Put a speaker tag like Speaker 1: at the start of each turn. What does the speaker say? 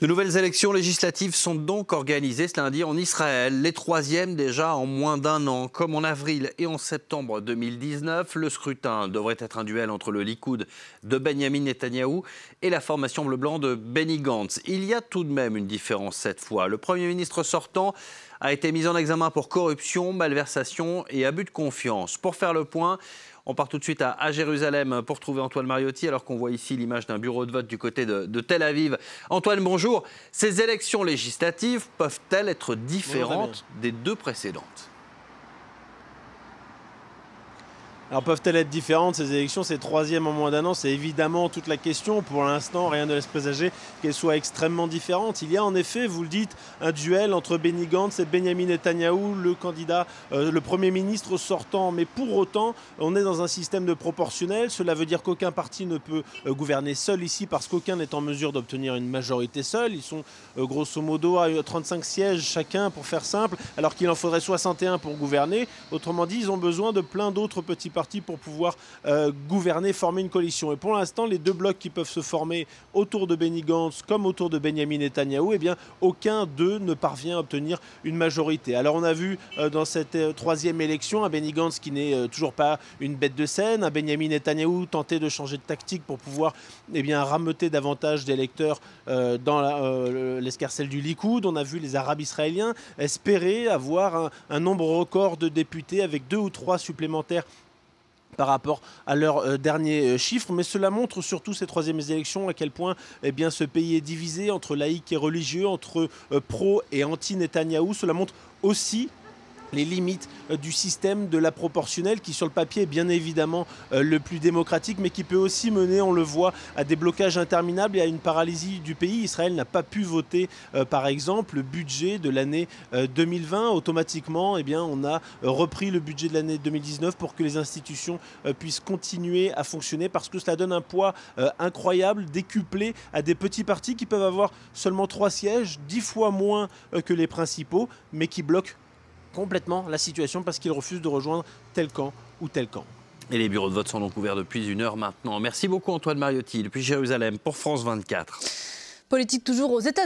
Speaker 1: De nouvelles élections législatives sont donc organisées ce lundi en Israël, les troisièmes déjà en moins d'un an. Comme en avril et en septembre 2019, le scrutin devrait être un duel entre le Likoud de Benjamin Netanyahou et la formation bleu-blanc de Benny Gantz. Il y a tout de même une différence cette fois. Le Premier ministre sortant a été mis en examen pour corruption, malversation et abus de confiance. Pour faire le point, on part tout de suite à Jérusalem pour trouver Antoine Mariotti, alors qu'on voit ici l'image d'un bureau de vote du côté de Tel Aviv. Antoine, bonjour. Ces élections législatives peuvent-elles être différentes des deux précédentes ?
Speaker 2: Alors peuvent-elles être différentes ces élections, ces troisièmes en moins d'un an? C'est évidemment toute la question. Pour l'instant, rien ne laisse présager qu'elles soient extrêmement différentes. Il y a en effet, vous le dites, un duel entre Benny Gantz et Benjamin Netanyahou, le candidat, le Premier ministre sortant. Mais pour autant, on est dans un système de proportionnel. Cela veut dire qu'aucun parti ne peut gouverner seul ici parce qu'aucun n'est en mesure d'obtenir une majorité seul. Ils sont grosso modo à 35 sièges chacun, pour faire simple, alors qu'il en faudrait 61 pour gouverner. Autrement dit, ils ont besoin de plein d'autres petits partis pour pouvoir gouverner, former une coalition. Et pour l'instant, les deux blocs qui peuvent se former autour de Benny Gantz comme autour de Benjamin Netanyahou, eh bien, aucun d'eux ne parvient à obtenir une majorité. Alors on a vu dans cette troisième élection un Benny Gantz qui n'est toujours pas une bête de scène, un Benjamin Netanyahou tenter de changer de tactique pour pouvoir rameuter davantage d'électeurs dans l'escarcelle du Likoud. On a vu les Arabes israéliens espérer avoir un nombre record de députés avec 2 ou 3 supplémentaires par rapport à leurs derniers chiffres. Mais cela montre surtout ces troisièmes élections à quel point ce pays est divisé entre laïcs et religieux, entre pro et anti-Netanyahou. Cela montre aussi les limites du système de la proportionnelle qui sur le papier est bien évidemment le plus démocratique, mais qui peut aussi mener, on le voit, à des blocages interminables et à une paralysie du pays. Israël n'a pas pu voter par exemple le budget de l'année 2020. Automatiquement, on a repris le budget de l'année 2019 pour que les institutions puissent continuer à fonctionner, parce que cela donne un poids incroyable, décuplé à des petits partis qui peuvent avoir seulement 3 sièges, 10 fois moins que les principaux, mais qui bloquent complètement la situation parce qu'ils refusent de rejoindre tel camp ou tel camp.
Speaker 1: Et les bureaux de vote sont donc ouverts depuis 1 heure maintenant. Merci beaucoup Antoine Mariotti, depuis Jérusalem pour France 24.
Speaker 3: Politique toujours aux États-Unis.